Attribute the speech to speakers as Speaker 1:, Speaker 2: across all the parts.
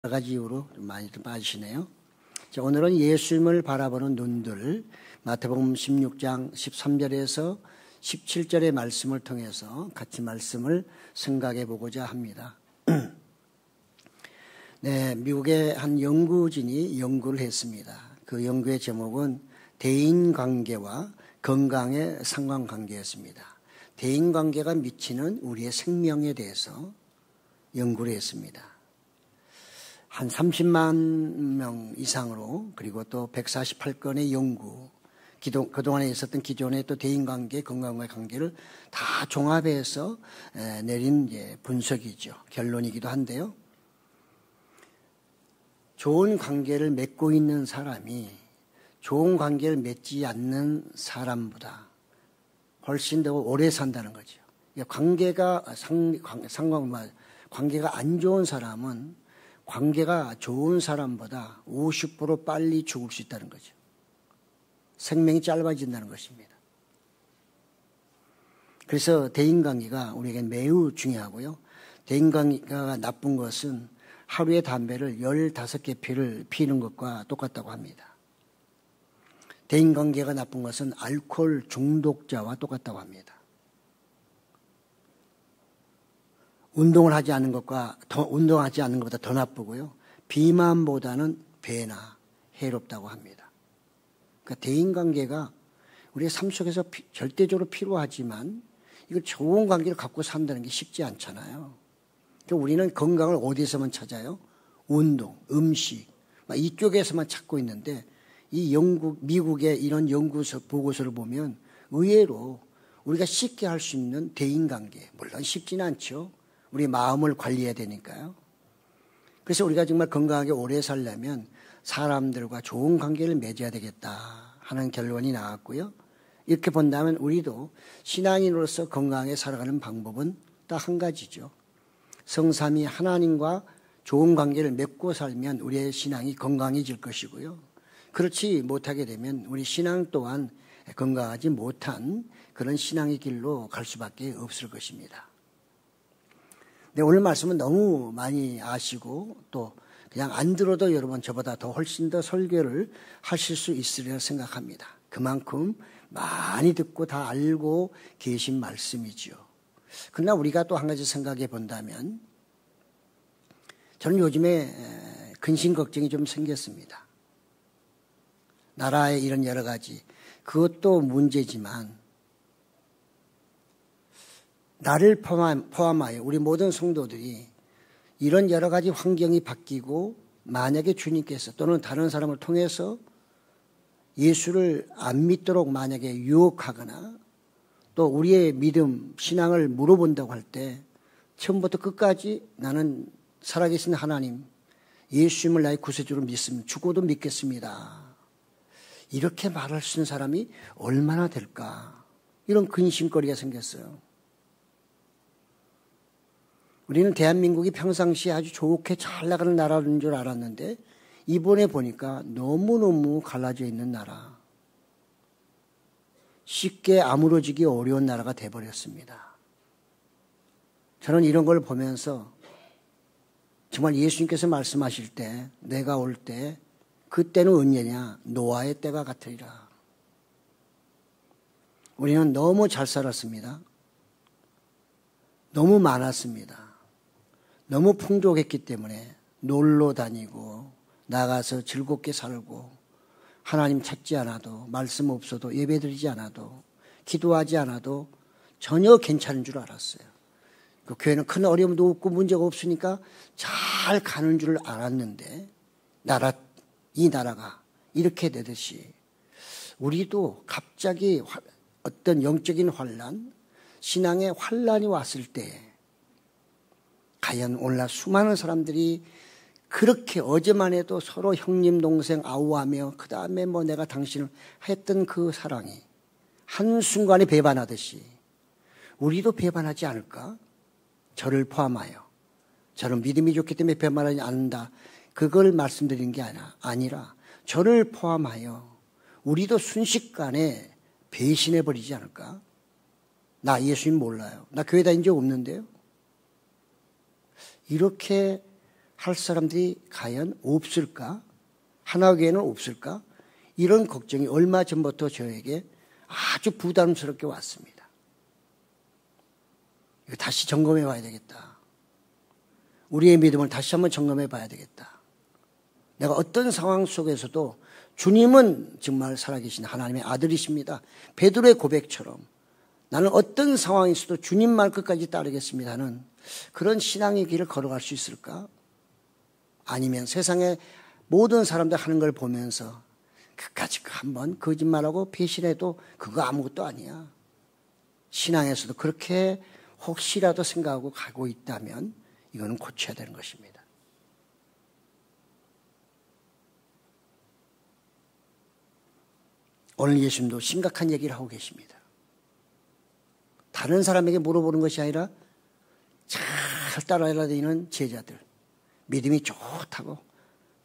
Speaker 1: 여러 가지 이유로 많이 빠지시네요. 자, 오늘은 예수님을 바라보는 눈들, 마태복음 16장 13절에서 17절의 말씀을 통해서 같이 말씀을 생각해 보고자 합니다. 네, 미국의 한 연구진이 연구를 했습니다. 그 연구의 제목은 대인관계와 건강의 상관관계였습니다. 대인관계가 미치는 우리의 생명에 대해서 연구를 했습니다. 한 30만 명 이상으로, 그리고 또 148건의 연구, 그동안에 있었던 기존의 또 대인관계, 건강과의 관계를 다 종합해서 내린 분석이죠. 결론이기도 한데요. 좋은 관계를 맺고 있는 사람이 좋은 관계를 맺지 않는 사람보다 훨씬 더 오래 산다는 거죠. 관계가 안 좋은 사람은 관계가 좋은 사람보다 50% 빨리 죽을 수 있다는 거죠. 생명이 짧아진다는 것입니다. 그래서 대인관계가 우리에게 매우 중요하고요. 대인관계가 나쁜 것은 하루에 담배를 15개 피는 것과 똑같다고 합니다. 대인관계가 나쁜 것은 알코올 중독자와 똑같다고 합니다. 운동하지 않는 것보다 더 나쁘고요. 비만보다는 배나 해롭다고 합니다. 그러니까 대인관계가 우리의 삶 속에서 절대적으로 필요하지만 이걸 좋은 관계를 갖고 산다는 게 쉽지 않잖아요. 그러니까 우리는 건강을 어디서만 찾아요? 운동, 음식, 이쪽에서만 찾고 있는데 이 미국의 이런 연구소 보고서를 보면 의외로 우리가 쉽게 할 수 있는 대인관계, 물론 쉽지는 않죠. 우리 마음을 관리해야 되니까요. 그래서 우리가 정말 건강하게 오래 살려면 사람들과 좋은 관계를 맺어야 되겠다 하는 결론이 나왔고요. 이렇게 본다면 우리도 신앙인으로서 건강하게 살아가는 방법은 딱 한 가지죠. 성삼위 하나님과 좋은 관계를 맺고 살면 우리의 신앙이 건강해질 것이고요. 그렇지 못하게 되면 우리 신앙 또한 건강하지 못한 그런 신앙의 길로 갈 수밖에 없을 것입니다. 네, 오늘 말씀은 너무 많이 아시고 또 그냥 안 들어도 여러분 저보다 더 훨씬 더 설교를 하실 수 있으리라 생각합니다. 그만큼 많이 듣고 다 알고 계신 말씀이죠. 그러나 우리가 또 한 가지 생각해 본다면 저는 요즘에 근심 걱정이 좀 생겼습니다. 나라의 이런 여러 가지, 그것도 문제지만 나를 포함하여 우리 모든 성도들이 이런 여러 가지 환경이 바뀌고 만약에 주님께서 또는 다른 사람을 통해서 예수를 안 믿도록 만약에 유혹하거나 또 우리의 믿음, 신앙을 물어본다고 할 때 처음부터 끝까지 나는 살아계신 하나님, 예수님을 나의 구세주로 믿습니다. 죽어도 믿겠습니다. 이렇게 말할 수 있는 사람이 얼마나 될까? 이런 근심거리가 생겼어요. 우리는 대한민국이 평상시에 아주 좋게 잘 나가는 나라인 줄 알았는데 이번에 보니까 너무너무 갈라져 있는 나라. 쉽게 아무러지기 어려운 나라가 돼버렸습니다. 저는 이런 걸 보면서 정말 예수님께서 말씀하실 때 내가 올 때 그때는 언제냐? 노아의 때가 같으리라. 우리는 너무 잘 살았습니다. 너무 많았습니다. 너무 풍족했기 때문에 놀러 다니고 나가서 즐겁게 살고 하나님 찾지 않아도 말씀 없어도 예배드리지 않아도 기도하지 않아도 전혀 괜찮은 줄 알았어요. 그 교회는 큰 어려움도 없고 문제가 없으니까 잘 가는 줄 알았는데 이 나라가 이렇게 되듯이 우리도 갑자기 어떤 영적인 환란, 신앙의 환란이 왔을 때 과연 오늘날 수많은 사람들이 그렇게 어제만 해도 서로 형님 동생 아우하며 그 다음에 내가 당신을 했던 그 사랑이 한순간에 배반하듯이 우리도 배반하지 않을까? 저를 포함하여 저는 믿음이 좋기 때문에 배반하지 않는다. 그걸 말씀드리는 게 아니라 저를 포함하여 우리도 순식간에 배신해버리지 않을까? 나 예수님 몰라요. 나 교회 다닌 적 없는데요. 이렇게 할 사람들이 과연 없을까? 하나교회는 없을까? 이런 걱정이 얼마 전부터 저에게 아주 부담스럽게 왔습니다. 이거 다시 점검해 봐야 되겠다. 우리의 믿음을 다시 한번 점검해 봐야 되겠다. 내가 어떤 상황 속에서도 주님은 정말 살아계신 하나님의 아들이십니다. 베드로의 고백처럼 나는 어떤 상황에서도 주님 말 끝까지 따르겠습니다 하는 그런 신앙의 길을 걸어갈 수 있을까? 아니면 세상의 모든 사람들 하는 걸 보면서 끝까지 한번 거짓말하고 배신해도 그거 아무것도 아니야. 신앙에서도 그렇게 혹시라도 생각하고 가고 있다면 이거는 고쳐야 되는 것입니다. 오늘 예수님도 심각한 얘기를 하고 계십니다. 다른 사람에게 물어보는 것이 아니라 잘 따라야 되는 제자들. 믿음이 좋다고.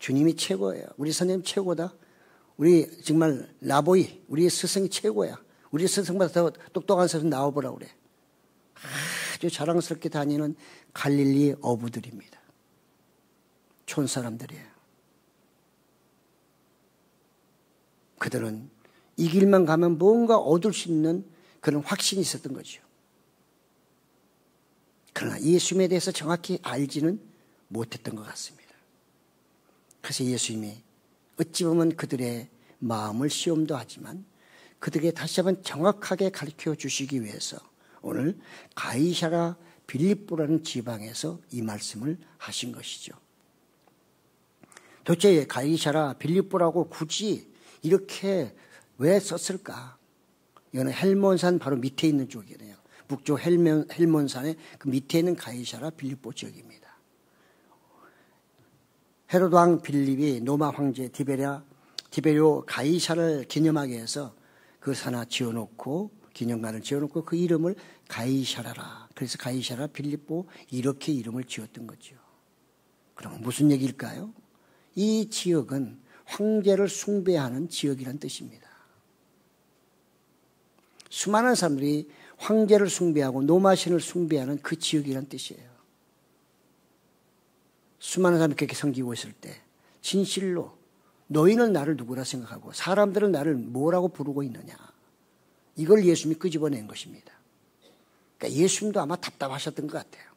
Speaker 1: 주님이 최고예요. 우리 선생님 최고다. 우리 정말 라보이, 우리 스승이 최고야. 우리 스승보다 더 똑똑한 스승 나와보라 그래. 아주 자랑스럽게 다니는 갈릴리 어부들입니다. 촌사람들이에요. 그들은 이 길만 가면 뭔가 얻을 수 있는 그런 확신이 있었던 거죠. 그러나 예수님에 대해서 정확히 알지는 못했던 것 같습니다. 그래서 예수님이 어찌 보면 그들의 마음을 시험도 하지만 그들에게 다시 한번 정확하게 가르쳐 주시기 위해서 오늘 가이사랴 빌립보라는 지방에서 이 말씀을 하신 것이죠. 도대체 가이사랴 빌립보라고 굳이 이렇게 왜 썼을까? 이거는 헬몬산 바로 밑에 있는 쪽이에요. 북쪽 헬몬산의 그 밑에 있는 가이사랴 빌립보 지역입니다. 헤로드 왕 빌립이 로마 황제 디베리오 가이사를 기념하기 위해서 그 산하 지어놓고 기념관을 지어놓고 그 이름을 가이사랴라. 그래서 가이사랴 빌립보 이렇게 이름을 지었던 거죠. 그럼 무슨 얘기일까요? 이 지역은 황제를 숭배하는 지역이란 뜻입니다. 수많은 사람들이 황제를 숭배하고 노마신을 숭배하는 그 지역이란 뜻이에요. 수많은 사람이 그렇게 섬기고 있을 때 진실로 너희는 나를 누구라 생각하고 사람들은 나를 뭐라고 부르고 있느냐. 이걸 예수님이 끄집어낸 것입니다. 그러니까 예수님도 아마 답답하셨던 것 같아요.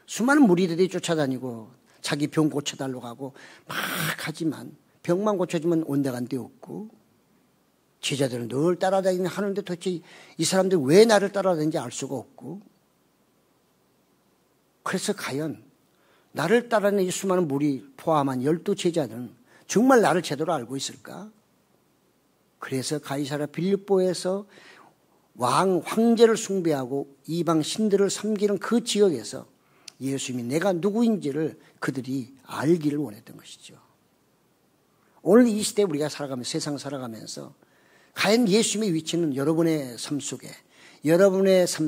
Speaker 1: 수많은 무리들이 쫓아다니고 자기 병 고쳐달라고 하고 막 하지만 병만 고쳐주면 온데간데 없고 제자들은 늘 따라다니는 하는데 도대체 이 사람들이 왜 나를 따라다니는지 알 수가 없고 그래서 과연 나를 따라다니는 이 수많은 무리 포함한 12제자들은 정말 나를 제대로 알고 있을까? 그래서 가이사랴 빌립보에서 황제를 숭배하고 이방 신들을 섬기는 그 지역에서 예수님이 내가 누구인지를 그들이 알기를 원했던 것이죠. 오늘 이 시대에 우리가 살아가면서 세상 살아가면서 과연 예수님의 위치는 여러분의 삶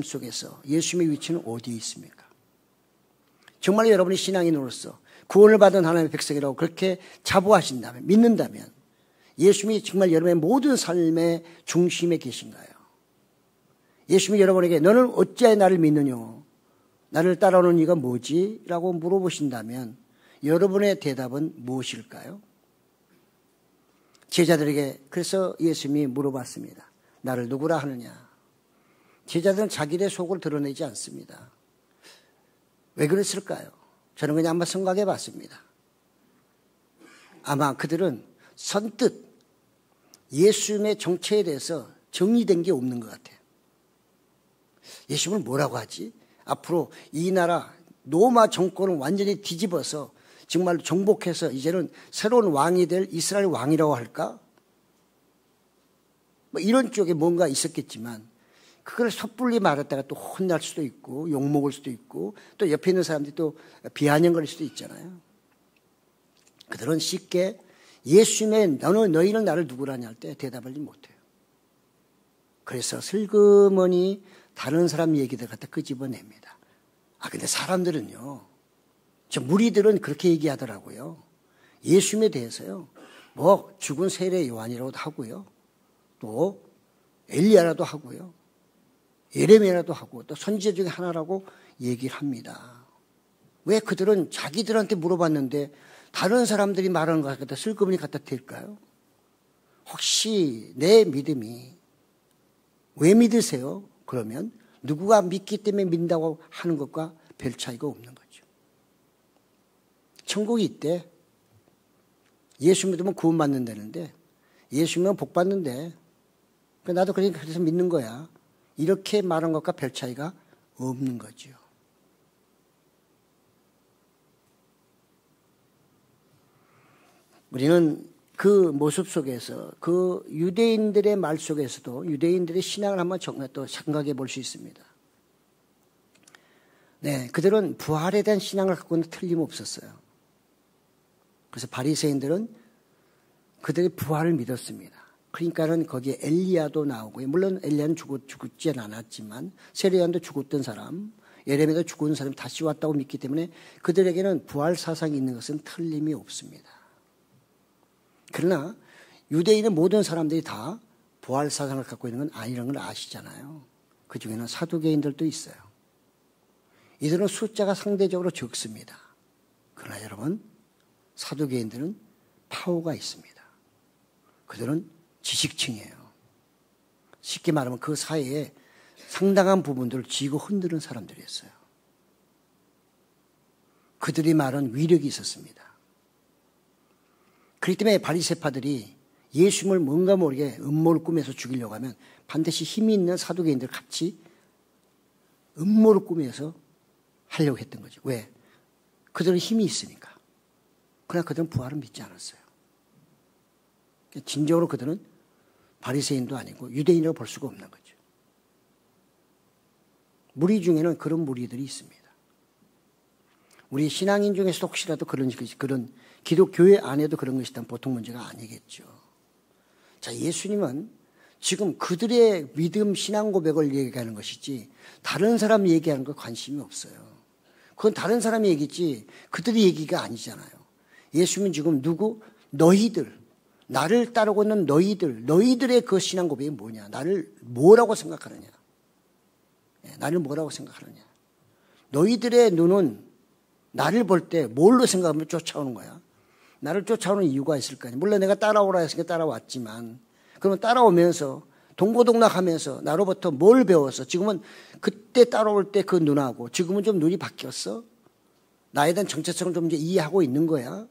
Speaker 1: 속에서 예수님의 위치는 어디에 있습니까? 정말 여러분이 신앙인으로서 구원을 받은 하나님의 백성이라고 그렇게 자부하신다면 믿는다면 예수님이 정말 여러분의 모든 삶의 중심에 계신가요? 예수님이 여러분에게 너는 어찌하여 나를 믿느냐? 나를 따라오는 이가 뭐지? 라고 물어보신다면 여러분의 대답은 무엇일까요? 제자들에게 그래서 예수님이 물어봤습니다. 나를 누구라 하느냐? 제자들은 자기의 속을 드러내지 않습니다. 왜 그랬을까요? 저는 그냥 한번 생각해 봤습니다. 아마 그들은 선뜻 예수님의 정체에 대해서 정리된 게 없는 것 같아요. 예수님은 뭐라고 하지? 앞으로 이 나라 로마 정권을 완전히 뒤집어서 정말 정복해서 이제는 새로운 왕이 될 이스라엘 왕이라고 할까? 뭐 이런 쪽에 뭔가 있었겠지만 그걸 섣불리 말했다가 또 혼날 수도 있고 욕먹을 수도 있고 또 옆에 있는 사람들이 또 비아냥거릴 수도 있잖아요. 그들은 쉽게 예수님의 너희는 나를 누구라냐 할 때 대답하지 못해요. 그래서 슬그머니 다른 사람 얘기들 갖다 끄집어냅니다. 근데 사람들은요, 저 무리들은 그렇게 얘기하더라고요. 예수님에 대해서요, 뭐 죽은 세례 요한이라고도 하고요, 또 엘리야라도 하고요, 예레미야라도 하고 또 선지자 중에 하나라고 얘기를 합니다. 왜 그들은 자기들한테 물어봤는데 다른 사람들이 말하는 것 갖다 슬그머니 갖다 댈까요? 혹시 내 믿음이 왜 믿으세요? 그러면 누구가 믿기 때문에 믿는다고 하는 것과 별 차이가 없는 거죠. 천국이 있대. 예수 믿으면 구원받는다는데 예수 믿으면 복 받는데 나도 그래서 믿는 거야. 이렇게 말한 것과 별 차이가 없는 거죠. 우리는 그 모습 속에서 그 유대인들의 말 속에서도 유대인들의 신앙을 한번 또 생각해 볼 수 있습니다. 네, 그들은 부활에 대한 신앙을 갖고는 틀림없었어요. 그래서 바리새인들은 그들의 부활을 믿었습니다. 그러니까는 거기에 엘리야도 나오고요. 물론 엘리야는 죽지는 않았지만 세례요한도 죽었던 사람, 예레미야도 죽은 사람이 다시 왔다고 믿기 때문에 그들에게는 부활 사상이 있는 것은 틀림이 없습니다. 그러나 유대인의 모든 사람들이 다 부활 사상을 갖고 있는 건 아니라는 걸 아시잖아요. 그 중에는 사두개인들도 있어요. 이들은 숫자가 상대적으로 적습니다. 그러나 여러분, 사두개인들은 파워가 있습니다. 그들은 지식층이에요. 쉽게 말하면 그 사이에 상당한 부분들을 쥐고 흔드는 사람들이었어요. 그들이 말은 위력이 있었습니다. 그렇기 때문에 바리새파들이 예수님을 뭔가 모르게 음모를 꾸며서 죽이려고 하면 반드시 힘이 있는 사두개인들 같이 음모를 꾸며서 하려고 했던 거죠. 왜? 그들은 힘이 있으니까. 그러나 그들은 부활을 믿지 않았어요. 진정으로 그들은 바리새인도 아니고 유대인이라고 볼 수가 없는 거죠. 무리 중에는 그런 무리들이 있습니다. 우리 신앙인 중에서도 혹시라도 그런 기독교회 안에도 그런 것이 있다면 보통 문제가 아니겠죠. 자, 예수님은 지금 그들의 믿음, 신앙 고백을 얘기하는 것이지 다른 사람 얘기하는 거 관심이 없어요. 그건 다른 사람이 얘기지 그들의 얘기가 아니잖아요. 예수님은 지금 너희들, 나를 따르고 있는 너희들의 그 신앙 고백이 뭐냐? 나를 뭐라고 생각하느냐? 나를 뭐라고 생각하느냐? 너희들의 눈은 나를 볼 때 뭘로 생각하면 쫓아오는 거야? 나를 쫓아오는 이유가 있을 거 아니야. 물론 내가 따라오라 했으니까 따라왔지만 그러면 따라오면서 동고동락하면서 나로부터 뭘 배웠어? 지금은 그때 따라올 때 그 눈하고 지금은 좀 눈이 바뀌었어? 나에 대한 정체성을 좀 이제 이해하고 있는 거야?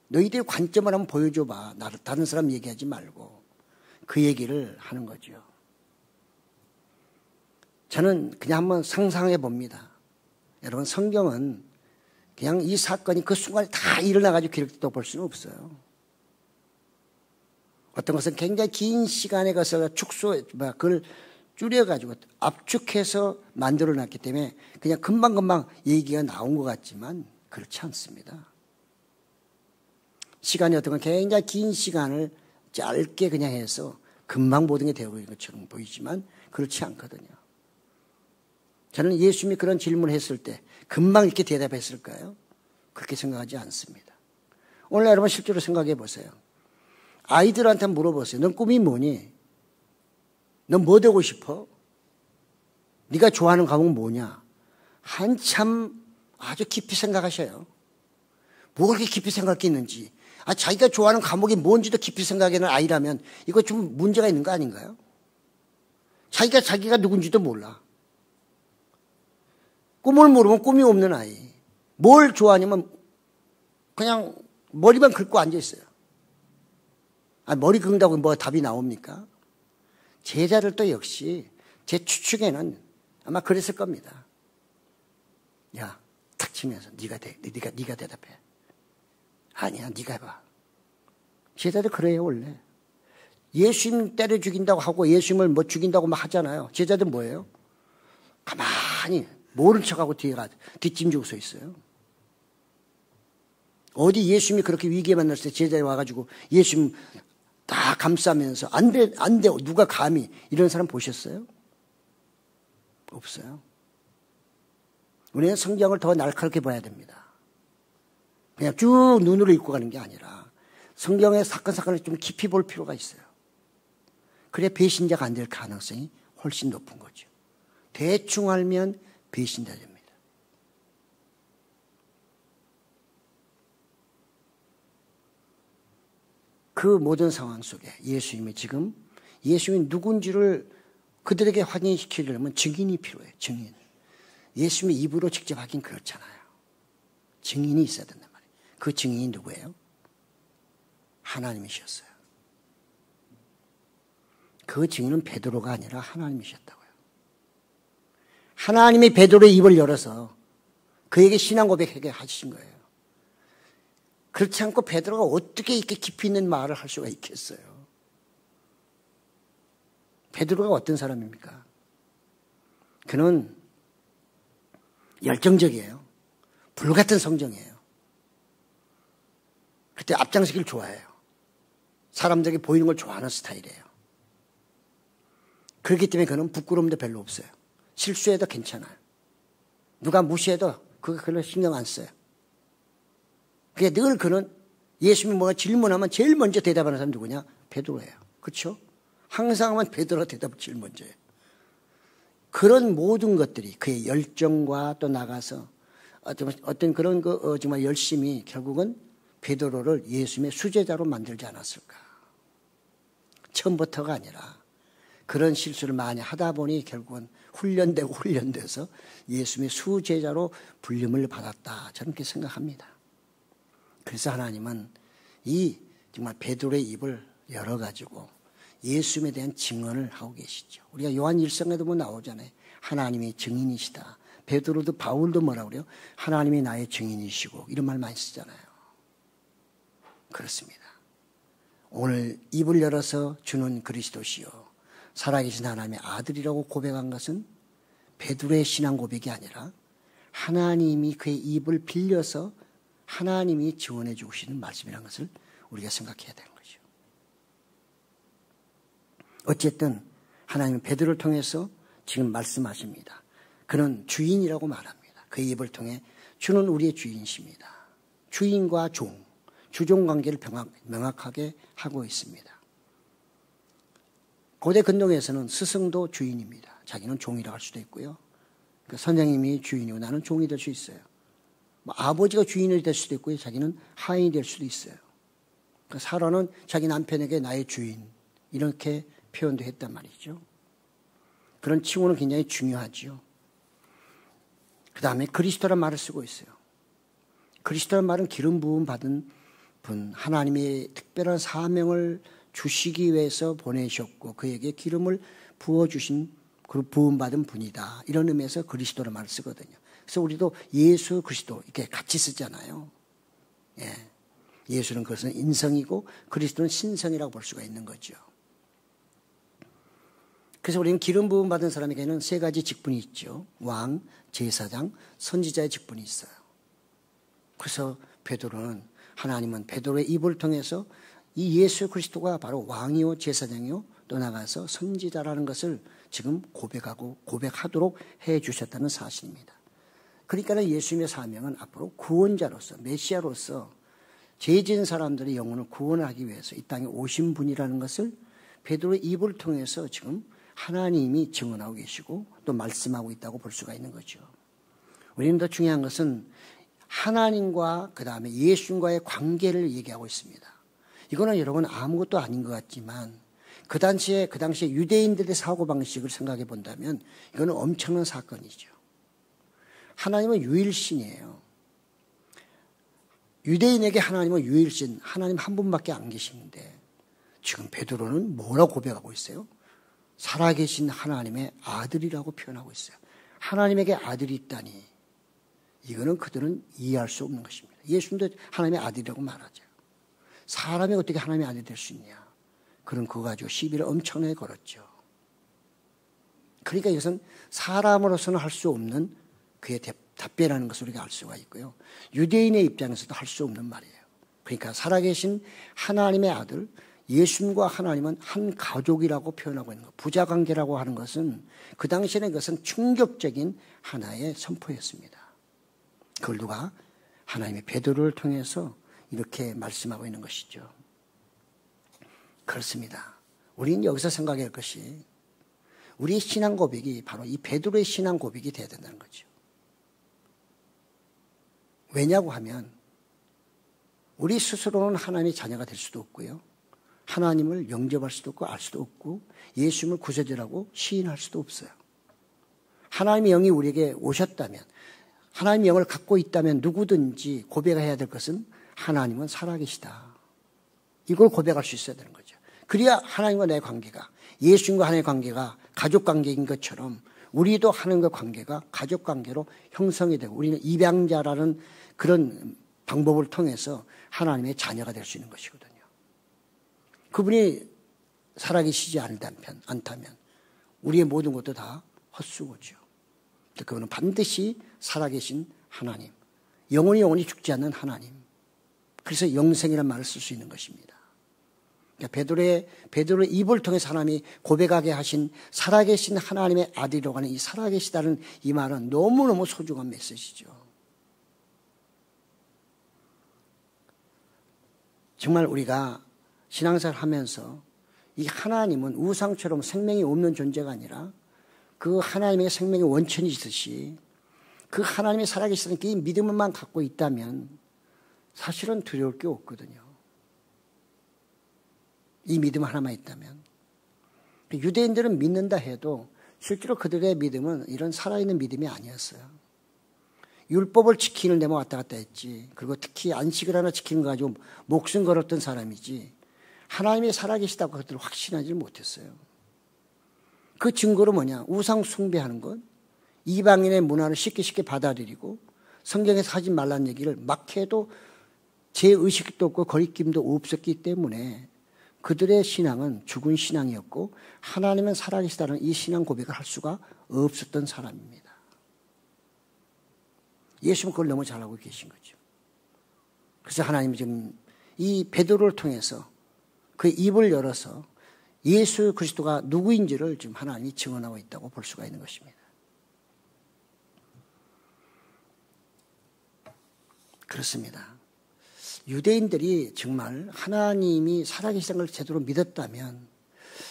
Speaker 1: 너희들의 관점을 한번 보여줘봐. 다른 사람 얘기하지 말고. 그 얘기를 하는 거죠. 저는 그냥 한번 상상해 봅니다. 여러분, 성경은 그냥 이 사건이 그 순간에 다 일어나가지고 기록됐다고 볼 수는 없어요. 어떤 것은 굉장히 긴 시간에 가서 그걸 줄여가지고 압축해서 만들어 놨기 때문에 그냥 금방금방 얘기가 나온 것 같지만 그렇지 않습니다. 시간이 어떤 건 굉장히 긴 시간을 짧게 그냥 해서 금방 모든 게 되고 있는 것처럼 보이지만 그렇지 않거든요. 저는 예수님이 그런 질문을 했을 때 금방 이렇게 대답했을까요? 그렇게 생각하지 않습니다. 오늘 여러분 실제로 생각해 보세요. 아이들한테 물어보세요. 넌 꿈이 뭐니? 넌 뭐 되고 싶어? 네가 좋아하는 과목은 뭐냐? 한참 아주 깊이 생각하셔요. 뭐 그렇게 깊이 생각했는지. 자기가 좋아하는 과목이 뭔지도 깊이 생각하는 아이라면 이거 좀 문제가 있는 거 아닌가요? 자기가 누군지도 몰라. 꿈을 모르면 꿈이 없는 아이. 뭘 좋아하냐면 그냥 머리만 긁고 앉아있어요. 머리 긁는다고 뭐 답이 나옵니까? 제자들도 역시 제 추측에는 아마 그랬을 겁니다. 야, 탁 치면서 네가 대답해. 아니야, 네가 해봐. 제자들 그래요, 원래. 예수님 때려 죽인다고 하고 예수님을 뭐 죽인다고 막 하잖아요. 제자들 뭐예요? 가만히 모른 척하고 뒷짐지고 서 있어요. 어디 예수님이 그렇게 위기에 만났을 때 제자에 와가지고 예수님 다 감싸면서 안 돼, 누가 감히 이런 사람 보셨어요? 없어요. 우리는 성경을 더 날카롭게 봐야 됩니다. 그냥 쭉 눈으로 읽고 가는 게 아니라 성경의 사건을 좀 깊이 볼 필요가 있어요. 그래야 배신자가 안 될 가능성이 훨씬 높은 거죠. 대충 알면 배신자 됩니다. 그 모든 상황 속에 예수님이 지금 예수님이 누군지를 그들에게 확인시키려면 증인이 필요해요. 증인. 예수님의 입으로 직접 하긴 그렇잖아요. 증인이 있어야 된단 말이에요. 그 증인이 누구예요? 하나님이셨어요. 그 증인은 베드로가 아니라 하나님이셨다고요. 하나님이 베드로의 입을 열어서 그에게 신앙 고백하게 하신 거예요. 그렇지 않고 베드로가 어떻게 이렇게 깊이 있는 말을 할 수가 있겠어요? 베드로가 어떤 사람입니까? 그는 열정적이에요. 불같은 성정이에요. 그때 앞장서기를 좋아해요. 사람들에게 보이는 걸 좋아하는 스타일이에요. 그렇기 때문에 그는 부끄러움도 별로 없어요. 실수해도 괜찮아요. 누가 무시해도 그거 별로 신경 안 써요. 그게 늘 그는 예수님이 뭐가 질문하면 제일 먼저 대답하는 사람이 누구냐? 베드로예요. 그렇죠? 항상 하면 베드로가 대답을 제일 먼저 해요. 그런 모든 것들이 그의 열정과 또 나가서 어떤 그런 정말 열심이 결국은 베드로를 예수님의 수제자로 만들지 않았을까. 처음부터가 아니라 그런 실수를 많이 하다 보니 결국은 훈련돼서 예수님의 수제자로 불림을 받았다. 저는 그렇게 생각합니다. 그래서 하나님은 이 정말 베드로의 입을 열어가지고 예수님에 대한 증언을 하고 계시죠. 우리가 요한 1서에도 뭐 나오잖아요. 하나님이 증인이시다. 베드로도 바울도 뭐라고 그래요? 하나님이 나의 증인이시고 이런 말 많이 쓰잖아요. 그렇습니다. 오늘 입을 열어서 주는 그리스도시요 살아계신 하나님의 아들이라고 고백한 것은 베드로의 신앙 고백이 아니라 하나님이 그의 입을 빌려서 하나님이 지원해 주시는 말씀이라는 것을 우리가 생각해야 되는 거죠. 어쨌든 하나님은 베드로를 통해서 지금 말씀하십니다. 그는 주인이라고 말합니다. 그의 입을 통해 주는 우리의 주인이십니다. 주인과 종, 주종 관계를 명확하게 하고 있습니다. 고대 근동에서는 스승도 주인입니다. 자기는 종이라고 할 수도 있고요. 그러니까 선생님이 주인이고 나는 종이 될 수 있어요. 뭐 아버지가 주인이 될 수도 있고요. 자기는 하인이 될 수도 있어요. 그러니까 사라는 자기 남편에게 나의 주인 이렇게 표현도 했단 말이죠. 그런 칭호는 굉장히 중요하죠. 그 다음에 그리스도란 말을 쓰고 있어요. 그리스도란 말은 기름 부음 받은 분, 하나님의 특별한 사명을 주시기 위해서 보내셨고 그에게 기름을 부어주신 그 부음받은 분이다. 이런 의미에서 그리스도란 말을 쓰거든요. 그래서 우리도 예수 그리스도 이렇게 같이 쓰잖아요. 예. 예수는 그것은 인성이고 그리스도는 신성이라고 볼 수가 있는 거죠. 그래서 우리는 기름 부음 받은 사람에게는 세 가지 직분이 있죠. 왕, 제사장, 선지자의 직분이 있어요. 그래서 하나님은 베드로의 입을 통해서 이 예수 그리스도가 바로 왕이요 제사장이요 또 나가서 선지자라는 것을 지금 고백하도록 해 주셨다는 사실입니다. 그러니까 예수님의 사명은 앞으로 구원자로서 메시아로서 죄 지은 사람들의 영혼을 구원하기 위해서 이 땅에 오신 분이라는 것을 베드로의 입을 통해서 지금 하나님이 증언하고 계시고 또 말씀하고 있다고 볼 수가 있는 거죠. 우리는 더 중요한 것은 하나님과 그 다음에 예수님과의 관계를 얘기하고 있습니다. 이거는 여러분 아무것도 아닌 것 같지만 그 당시에 유대인들의 사고방식을 생각해 본다면 이거는 엄청난 사건이죠. 하나님은 유일신이에요. 유대인에게 하나님은 유일신, 하나님 한 분밖에 안 계시는데 지금 베드로는 뭐라고 고백하고 있어요? 살아계신 하나님의 아들이라고 표현하고 있어요. 하나님에게 아들이 있다니 이거는 그들은 이해할 수 없는 것입니다. 예수님도 하나님의 아들이라고 말하죠. 사람이 어떻게 하나님의 아들이 될 수 있냐. 그런 그거 가지고 시비를 엄청나게 걸었죠. 그러니까 이것은 사람으로서는 할 수 없는 그의 답변이라는 것을 우리가 알 수가 있고요. 유대인의 입장에서도 할 수 없는 말이에요. 그러니까 살아계신 하나님의 아들, 예수님과 하나님은 한 가족이라고 표현하고 있는 것. 부자관계라고 하는 것은 그 당시에는 그것은 충격적인 하나의 선포였습니다. 그걸 누가 하나님의 베드로를 통해서 이렇게 말씀하고 있는 것이죠. 그렇습니다. 우리는 여기서 생각할 것이 우리의 신앙 고백이 바로 이 베드로의 신앙 고백이 되어야 된다는 거죠. 왜냐고 하면 우리 스스로는 하나님의 자녀가 될 수도 없고요. 하나님을 영접할 수도 없고 알 수도 없고 예수님을 구세주라고 시인할 수도 없어요. 하나님의 영이 우리에게 오셨다면, 하나님의 영을 갖고 있다면 누구든지 고백해야 될 것은 하나님은 살아계시다. 이걸 고백할 수 있어야 되는 거죠. 그래야 하나님과 내 관계가, 예수님과 하나님의 관계가 가족관계인 것처럼 우리도 하나님과 관계가 가족관계로 형성이 되고 우리는 입양자라는 그런 방법을 통해서 하나님의 자녀가 될 수 있는 것이거든요. 그분이 살아계시지 않다면 우리의 모든 것도 다 헛수고죠. 그분은 반드시 살아계신 하나님, 영원히 죽지 않는 하나님. 그래서 영생이라는 말을 쓸 수 있는 것입니다. 그러니까 베드로의 입을 통해서 하나님이 고백하게 하신 살아계신 하나님의 아들이라고 하는 이 살아계시다는 이 말은 너무너무 소중한 메시지죠. 정말 우리가 신앙생활 하면서 이 하나님은 우상처럼 생명이 없는 존재가 아니라 그 하나님의 생명의 원천이 있듯이 그 하나님의 살아계시다는 이 믿음만 갖고 있다면 사실은 두려울 게 없거든요. 이 믿음 하나만 있다면. 유대인들은 믿는다 해도 실제로 그들의 믿음은 이런 살아있는 믿음이 아니었어요. 율법을 지키는 데만 왔다 갔다 했지. 그리고 특히 안식을 하나 지키는 거 가지고 목숨 걸었던 사람이지 하나님이 살아계시다고 그들을 확신하지 못했어요. 그 증거로 뭐냐? 우상 숭배하는 것, 이방인의 문화를 쉽게 받아들이고 성경에서 하지 말라는 얘기를 막 해도 제의식도 없고 거리낌도 없었기 때문에 그들의 신앙은 죽은 신앙이었고 하나님은 살아계시다는 이 신앙 고백을 할 수가 없었던 사람입니다. 예수님은 그걸 너무 잘 알고 계신 거죠. 그래서 하나님이 지금 이 베드로를 통해서 그 입을 열어서 예수 그리스도가 누구인지를 지금 하나님이 증언하고 있다고 볼 수가 있는 것입니다. 그렇습니다. 유대인들이 정말 하나님이 살아계시다는 걸 제대로 믿었다면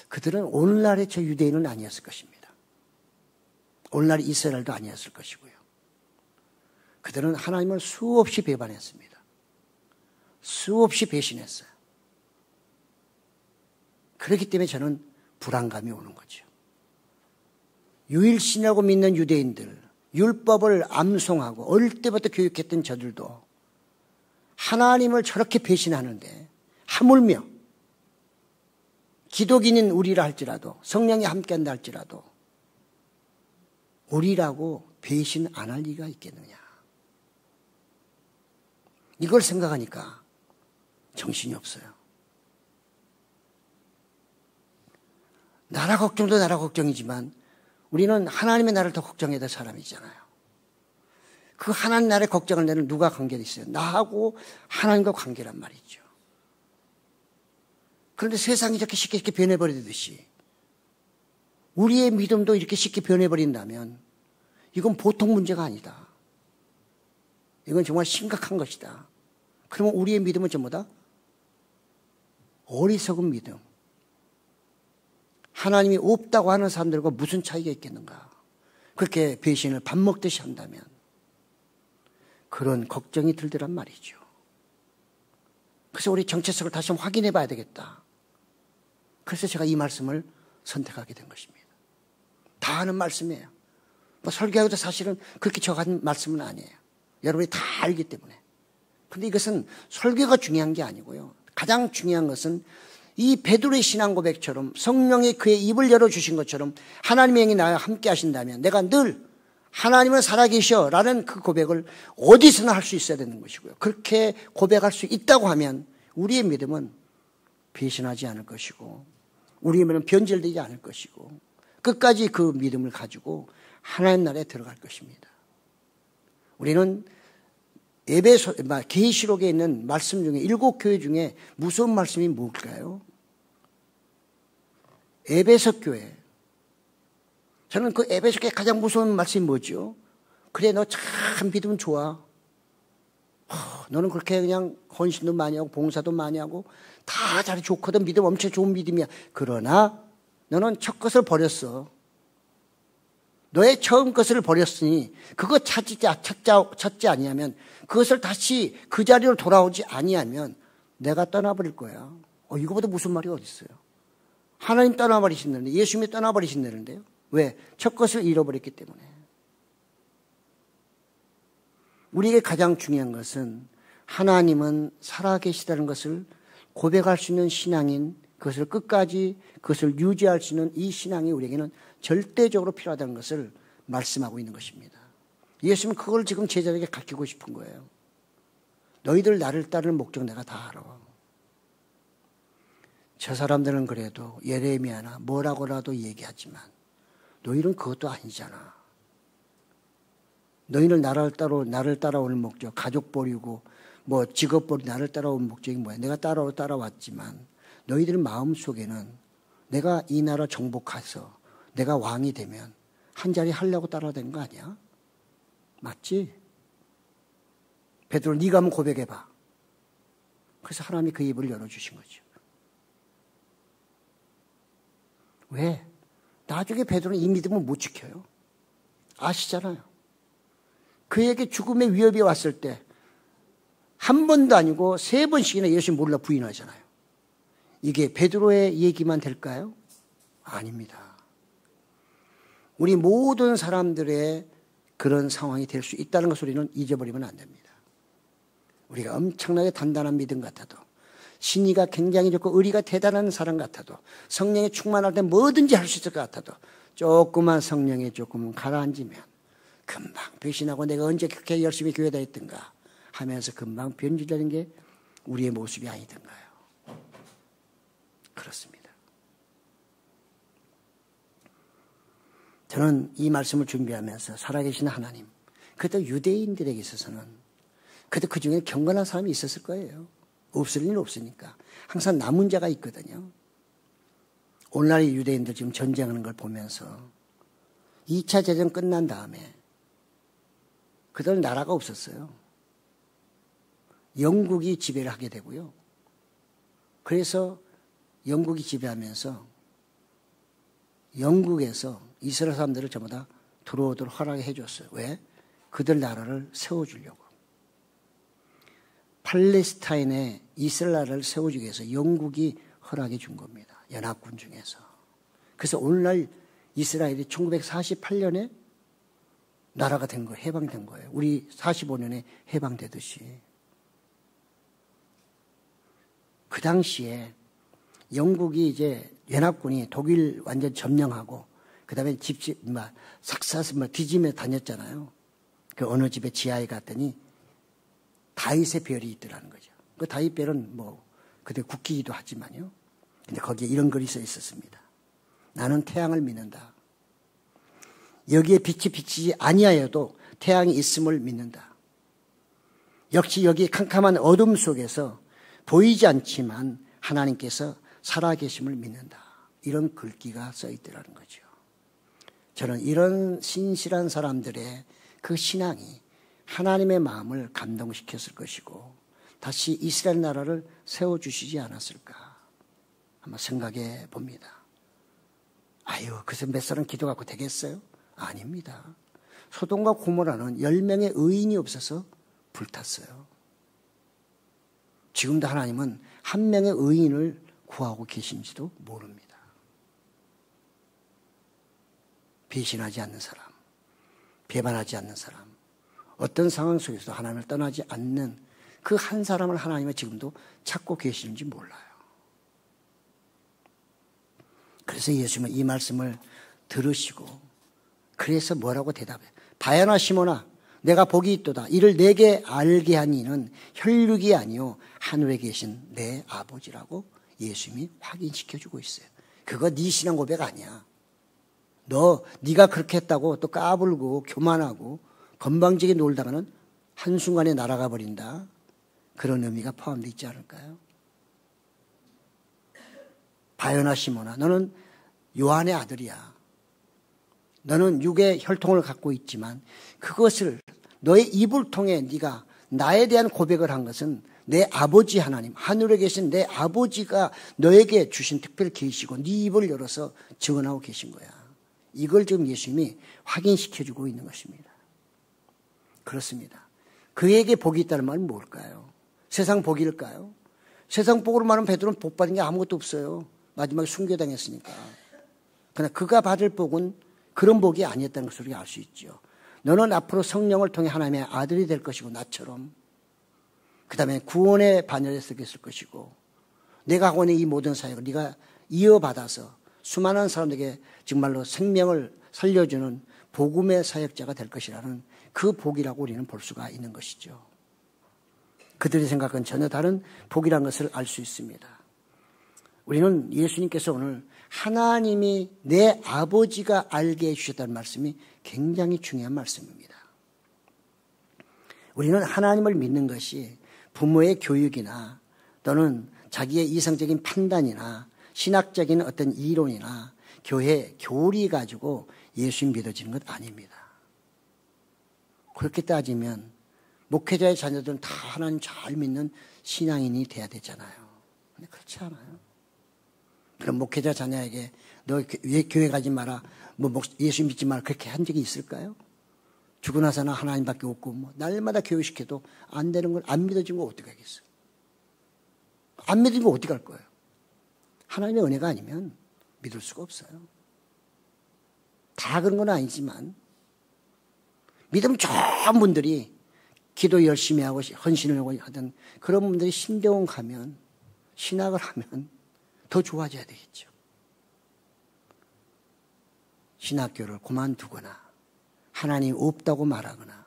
Speaker 1: 그들은 오늘날의 저 유대인은 아니었을 것입니다. 오늘날 이스라엘도 아니었을 것이고요. 그들은 하나님을 수없이 배반했습니다. 수없이 배신했어요. 그렇기 때문에 저는 불안감이 오는 거죠. 유일신이라고 믿는 유대인들, 율법을 암송하고 어릴 때부터 교육했던 저들도 하나님을 저렇게 배신하는데 하물며 기독인인 우리라 할지라도 성령이 함께한다 할지라도 우리라고 배신 안 할 리가 있겠느냐. 이걸 생각하니까 정신이 없어요. 나라 걱정도 나라 걱정이지만 우리는 하나님의 나라를 더 걱정해야 될 사람이잖아요. 그 하나님 나라의 걱정을 내는 누가 관계가 있어요? 나하고 하나님과 관계란 말이죠. 그런데 세상이 이렇게 쉽게 변해버리듯이 우리의 믿음도 이렇게 쉽게 변해버린다면 이건 보통 문제가 아니다. 이건 정말 심각한 것이다. 그러면 우리의 믿음은 전부 다 어리석은 믿음. 하나님이 없다고 하는 사람들과 무슨 차이가 있겠는가. 그렇게 배신을 밥 먹듯이 한다면 그런 걱정이 들더란 말이죠. 그래서 우리 정체성을 다시 한번 확인해 봐야 되겠다. 그래서 제가 이 말씀을 선택하게 된 것입니다. 다 아는 말씀이에요. 뭐 설교하고도 사실은 그렇게 적은 말씀은 아니에요. 여러분이 다 알기 때문에. 그런데 이것은 설교가 중요한 게 아니고요. 가장 중요한 것은 이 베드로의 신앙 고백처럼 성령이 그의 입을 열어주신 것처럼 하나님의 영이 나와 함께 하신다면 내가 늘 하나님은 살아계셔 라는 그 고백을 어디서나 할 수 있어야 되는 것이고요. 그렇게 고백할 수 있다고 하면 우리의 믿음은 배신하지 않을 것이고 우리의 믿음은 변질되지 않을 것이고 끝까지 그 믿음을 가지고 하나님 나라에 들어갈 것입니다. 우리는 계시록에 있는 말씀 중에 7교회 중에 무서운 말씀이 뭘까요? 에베소 교회. 저는 그 에베소 교회 가장 무서운 말씀이 뭐죠? 그래 너 참 믿으면 좋아. 너는 그렇게 그냥 헌신도 많이 하고 봉사도 많이 하고 다 잘 좋거든. 믿음 엄청 좋은 믿음이야. 그러나 너는 첫 것을 버렸어. 너의 처음 것을 버렸으니 그거 찾지 아니하면 그것을 다시 그 자리로 돌아오지 아니하면 내가 떠나버릴 거야. 이거보다 무슨 말이 어디 있어요? 하나님 떠나버리신다는데, 예수님이 떠나버리신다는데요. 왜? 첫 것을 잃어버렸기 때문에. 우리에게 가장 중요한 것은 하나님은 살아계시다는 것을 고백할 수 있는 신앙인, 그것을 끝까지 그것을 유지할 수 있는 이 신앙이 우리에게는 절대적으로 필요하다는 것을 말씀하고 있는 것입니다. 예수님은 그걸 지금 제자들에게 가르치고 싶은 거예요. 너희들 나를 따르는 목적 내가 다 알아. 저 사람들은 그래도 예레미야나 뭐라고라도 얘기하지만 너희는 그것도 아니잖아. 너희는 나를 따라오는 목적, 가족 버리고 뭐 직업 버리고 나를 따라오는 목적이 뭐야? 내가 따라왔지만 너희들 마음속에는 내가 이 나라 정복해서 내가 왕이 되면 한 자리 하려고 따라다니는 거 아니야? 맞지? 베드로 네가 한번 고백해봐. 그래서 하나님이 그 입을 열어주신 거죠. 왜? 나중에 베드로는 이 믿음을 못 지켜요. 아시잖아요. 그에게 죽음의 위협이 왔을 때 한 번도 아니고 3번씩이나 예수 몰라 부인하잖아요. 이게 베드로의 얘기만 될까요? 아닙니다. 우리 모든 사람들의 그런 상황이 될 수 있다는 것 소리는 잊어버리면 안 됩니다. 우리가 엄청나게 단단한 믿음 같아도, 신의가 굉장히 좋고 의리가 대단한 사람 같아도, 성령에 충만할 때 뭐든지 할 수 있을 것 같아도 조금만 성령에 조금 가라앉으면 금방 배신하고 내가 언제 그렇게 열심히 교회 다녔던가 하면서 금방 변질되는 게 우리의 모습이 아니던가요. 그렇습니다. 저는 이 말씀을 준비하면서 살아계신 하나님, 그래도 유대인들에게 있어서는 그래도 그 중에 경건한 사람이 있었을 거예요. 없을 리는 없으니까. 항상 남은 자가 있거든요. 오늘날의 유대인들 지금 전쟁하는 걸 보면서 2차 대전 끝난 다음에 그들 나라가 없었어요. 영국이 지배를 하게 되고요. 그래서 영국이 지배하면서 영국에서 이스라엘 사람들을 전부 다 들어오도록 허락해 줬어요. 왜? 그들 나라를 세워주려고. 팔레스타인에 이스라엘 나라를 세워주기 위해서 영국이 허락해 준 겁니다. 연합군 중에서. 그래서 오늘날 이스라엘이 1948년에 나라가 된 거예요. 해방된 거예요. 우리 45년에 해방되듯이. 그 당시에 영국이 이제 연합군이 독일 완전 점령하고 그 다음에 뒤집어 다녔잖아요. 그 어느 집에 지하에 갔더니 다윗의 별이 있더라는 거죠. 그 다윗 별은 뭐 그때 국기이기도 하지만요. 근데 거기에 이런 글이 써 있었습니다. 나는 태양을 믿는다. 여기에 빛이 비치지 아니하여도 태양이 있음을 믿는다. 역시 여기 캄캄한 어둠 속에서 보이지 않지만 하나님께서 살아계심을 믿는다. 이런 글귀가 써 있더라는 거죠. 저는 이런 신실한 사람들의 그 신앙이 하나님의 마음을 감동시켰을 것이고 다시 이스라엘 나라를 세워주시지 않았을까 한번 생각해 봅니다. 그래서 몇 사람 기도 갖고 되겠어요? 아닙니다. 소돔과 고모라는 10명의 의인이 없어서 불탔어요. 지금도 하나님은 한 명의 의인을 구하고 계신지도 모릅니다. 배신하지 않는 사람, 배반하지 않는 사람, 어떤 상황 속에서도 하나님을 떠나지 않는 그 한 사람을 하나님은 지금도 찾고 계시는지 몰라요. 그래서 예수님은 이 말씀을 들으시고 그래서 뭐라고 대답해요? 바야나 시몬아 내가 복이 있도다. 이를 내게 알게 한 이는 혈육이 아니요 하늘에 계신 내 아버지라고 예수님이 확인시켜주고 있어요. 그거 네 신앙 고백 아니야. 네가 그렇게 했다고 또 까불고 교만하고 건방지게 놀다가는 한순간에 날아가 버린다. 그런 의미가 포함되어 있지 않을까요? 바요나 시몬아 너는 요한의 아들이야. 너는 육의 혈통을 갖고 있지만 그것을 너의 입을 통해 네가 나에 대한 고백을 한 것은 내 아버지 하나님, 하늘에 계신 내 아버지가 너에게 주신 특별 계시고 네 입을 열어서 증언하고 계신 거야. 이걸 지금 예수님이 확인시켜주고 있는 것입니다. 그렇습니다. 그에게 복이 있다는 말은 뭘까요? 세상 복일까요? 세상 복으로 말하면 베드로는 복 받은 게 아무것도 없어요. 마지막에 순교당했으니까. 그러나 그가 받을 복은 그런 복이 아니었다는 것을 우리가 알 수 있죠. 너는 앞으로 성령을 통해 하나님의 아들이 될 것이고 나처럼 그 다음에 구원의 반열에 서게 될 것이고 내가 하고 있는 이 모든 사역을 네가 이어받아서 수많은 사람들에게 정말로 생명을 살려주는 복음의 사역자가 될 것이라는 그 복이라고 우리는 볼 수가 있는 것이죠. 그들의 생각은 전혀 다른 복이라는 것을 알 수 있습니다. 우리는 예수님께서 오늘 하나님이 내 아버지가 알게 해주셨다는 말씀이 굉장히 중요한 말씀입니다. 우리는 하나님을 믿는 것이 부모의 교육이나 또는 자기의 이성적인 판단이나 신학적인 어떤 이론이나 교회 교리 가지고 예수 믿어지는 것 아닙니다. 그렇게 따지면 목회자의 자녀들은 다 하나님 잘 믿는 신앙인이 돼야 되잖아요. 근데 그렇지 않아요. 그럼 목회자 자녀에게 너 왜 교회 가지 마라, 예수 믿지 마라 그렇게 한 적이 있을까요? 죽고 나서는 하나님밖에 없고 날마다 교육시켜도 안 되는 걸 안 믿어진 거 어떻게 하겠어요? 안 믿은 거 어떻게 할 거예요? 하나님의 은혜가 아니면 믿을 수가 없어요. 다 그런 건 아니지만 믿음 좋은 분들이 기도 열심히 하고 헌신을 하고 하던 그런 분들이 신대원 가면 신학을 하면 더 좋아져야 되겠죠. 신학교를 그만두거나 하나님 없다고 말하거나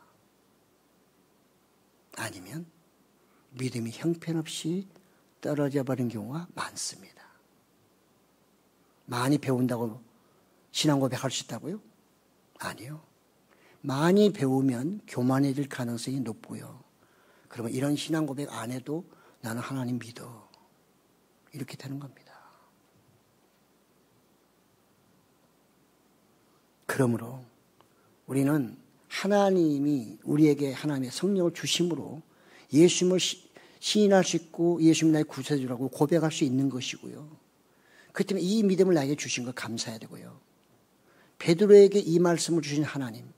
Speaker 1: 아니면 믿음이 형편없이 떨어져 버린 경우가 많습니다. 많이 배운다고 신앙 고백할 수 있다고요? 아니요. 많이 배우면 교만해질 가능성이 높고요. 그러면 이런 신앙 고백 안 해도 나는 하나님 믿어. 이렇게 되는 겁니다. 그러므로 우리는 하나님이 우리에게 하나님의 성령을 주심으로 예수님을 시인할 수 있고 예수님 나의 구세주라고 고백할 수 있는 것이고요. 그 때문에 이 믿음을 나에게 주신 것 감사해야 되고요. 베드로에게 이 말씀을 주신 하나님,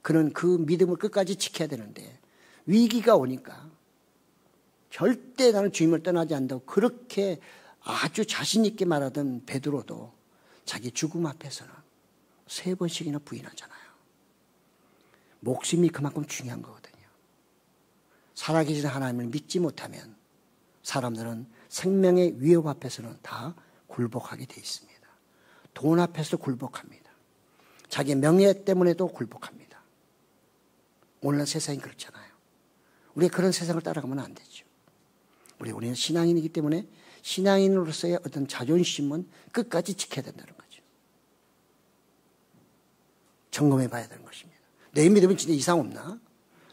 Speaker 1: 그는 그 믿음을 끝까지 지켜야 되는데 위기가 오니까 절대 나는 주님을 떠나지 않는다고 그렇게 아주 자신 있게 말하던 베드로도 자기 죽음 앞에서는 3번씩이나 부인하잖아요. 목숨이 그만큼 중요한 거거든요. 살아계신 하나님을 믿지 못하면 사람들은 생명의 위협 앞에서는 다 굴복하게 돼 있습니다. 돈 앞에서 굴복합니다. 자기 명예 때문에도 굴복합니다. 오늘날 세상이 그렇잖아요. 우리가 그런 세상을 따라가면 안 되죠. 우리는 신앙인이기 때문에 신앙인으로서의 어떤 자존심은 끝까지 지켜야 된다는 거죠. 점검해 봐야 되는 것입니다. 내 믿음은 진짜 이상 없나?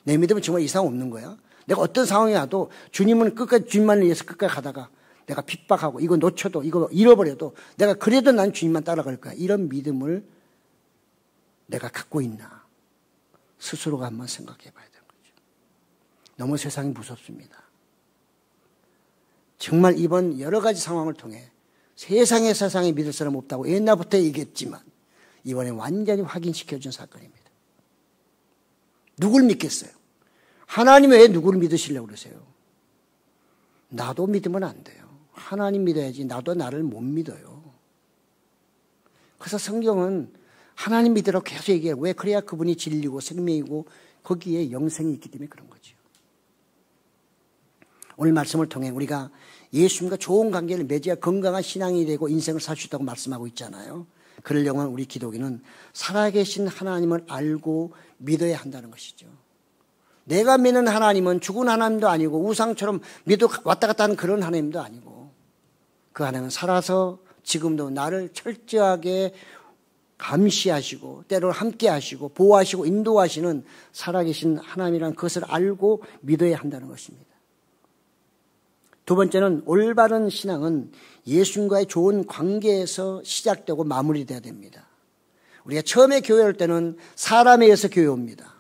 Speaker 1: 내 믿음은 정말 이상 없는 거야? 내가 어떤 상황이 와도 주님은 끝까지 주님만을 위해서 끝까지 가다가 내가 핍박하고 이거 놓쳐도 이거 잃어버려도 내가 그래도 난 주님만 따라갈 거야. 이런 믿음을 내가 갖고 있나? 스스로가 한번 생각해 봐야 되는 거죠. 너무 세상이 무섭습니다. 정말 이번 여러 가지 상황을 통해 세상에 믿을 사람 없다고 옛날부터 얘기했지만 이번에 완전히 확인시켜준 사건입니다. 누굴 믿겠어요? 하나님 외에 누구를 믿으시려고 그러세요? 나도 믿으면 안 돼요. 하나님 믿어야지 나도 나를 못 믿어요. 그래서 성경은 하나님 믿으라고 계속 얘기해요. 왜? 그래야 그분이 진리고 생명이고 거기에 영생이 있기 때문에 그런 거죠. 오늘 말씀을 통해 우리가 예수님과 좋은 관계를 맺어야 건강한 신앙이 되고 인생을 살 수 있다고 말씀하고 있잖아요. 그러려면 우리 기독인은 살아계신 하나님을 알고 믿어야 한다는 것이죠. 내가 믿는 하나님은 죽은 하나님도 아니고 우상처럼 믿어 왔다 갔다 하는 그런 하나님도 아니고 그 하나님은 살아서 지금도 나를 철저하게 감시하시고 때로는 함께 하시고 보호하시고 인도하시는 살아계신 하나님이라는 것을 알고 믿어야 한다는 것입니다. 두 번째는 올바른 신앙은 예수님과의 좋은 관계에서 시작되고 마무리돼야 됩니다. 우리가 처음에 교회 올 때는 사람에 의해서 교회 옵니다.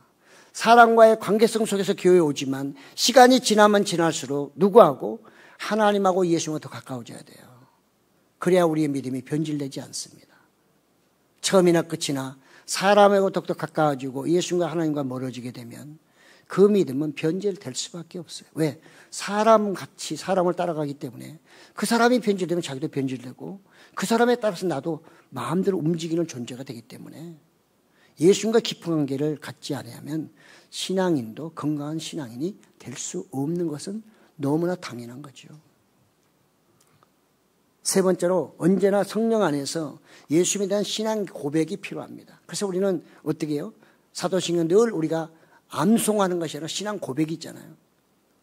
Speaker 1: 사람과의 관계성 속에서 교회 오지만 시간이 지나면 지날수록 누구하고? 하나님하고 예수님과 더 가까워져야 돼요. 그래야 우리의 믿음이 변질되지 않습니다. 처음이나 끝이나 사람하고 더욱더 가까워지고 예수님과 하나님과 멀어지게 되면 그 믿음은 변질될 수밖에 없어요. 왜? 사람같이 사람을 따라가기 때문에 그 사람이 변질되면 자기도 변질되고 그 사람에 따라서 나도 마음대로 움직이는 존재가 되기 때문에 예수님과 깊은 관계를 갖지 않으면 신앙인도 건강한 신앙인이 될 수 없는 것은 너무나 당연한 거죠. 세 번째로 언제나 성령 안에서 예수님에 대한 신앙 고백이 필요합니다. 그래서 우리는 어떻게 해요? 사도신경 늘 우리가 암송하는 것이 아니라 신앙 고백이 있잖아요.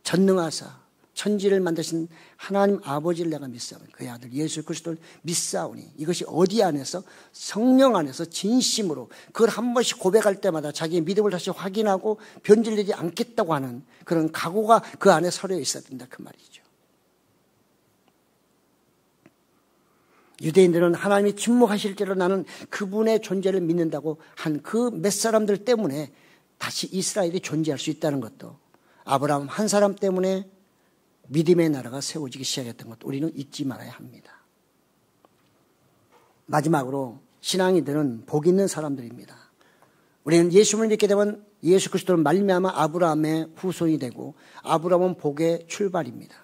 Speaker 1: 전능하사 천지를 만드신 하나님 아버지를 내가 믿사오니 그의 아들 예수 그리스도를 믿사오니 이것이 어디 안에서? 성령 안에서 진심으로 그걸 한 번씩 고백할 때마다 자기의 믿음을 다시 확인하고 변질되지 않겠다고 하는 그런 각오가 그 안에 서려 있어야 된다 그 말이죠. 유대인들은 하나님이 침묵하실지라도 나는 그분의 존재를 믿는다고 한 그 몇 사람들 때문에 다시 이스라엘이 존재할 수 있다는 것도 아브라함 한 사람 때문에 믿음의 나라가 세워지기 시작했던 것도 우리는 잊지 말아야 합니다. 마지막으로 신앙인들은 복 있는 사람들입니다. 우리는 예수를 믿게 되면 예수 그리스도를 말미암아 아브라함의 후손이 되고 아브라함은 복의 출발입니다.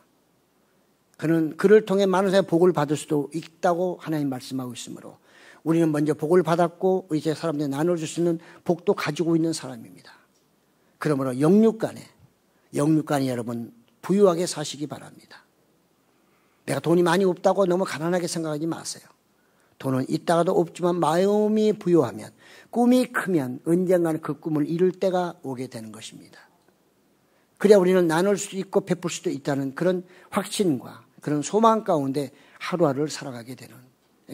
Speaker 1: 그를 통해 많은 사람의 복을 받을 수도 있다고 하나님 말씀하고 있으므로 우리는 먼저 복을 받았고 이제 사람들이 나눠줄 수 있는 복도 가지고 있는 사람입니다. 그러므로 영육간에 여러분 부유하게 사시기 바랍니다. 내가 돈이 많이 없다고 너무 가난하게 생각하지 마세요. 돈은 있다가도 없지만 마음이 부유하면 꿈이 크면 언젠가는 그 꿈을 이룰 때가 오게 되는 것입니다. 그래야 우리는 나눌 수 있고 베풀 수도 있다는 그런 확신과 그런 소망 가운데 하루하루를 살아가게 되는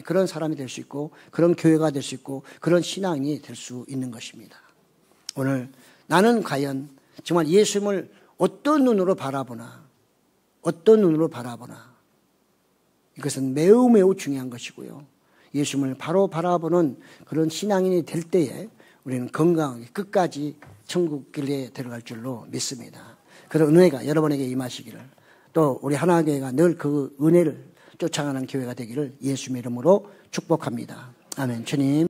Speaker 1: 그런 사람이 될 수 있고 그런 교회가 될 수 있고 그런 신앙이 될 수 있는 것입니다. 오늘 나는 과연 정말 예수님을 어떤 눈으로 바라보나 이것은 매우 매우 중요한 것이고요. 예수님을 바로 바라보는 그런 신앙인이 될 때에 우리는 건강하게 끝까지 천국길에 들어갈 줄로 믿습니다. 그런 은혜가 여러분에게 임하시기를 또 우리 하나교회가 늘 그 은혜를 쫓아가는 교회가 되기를 예수님의 이름으로 축복합니다. 아멘. 주님.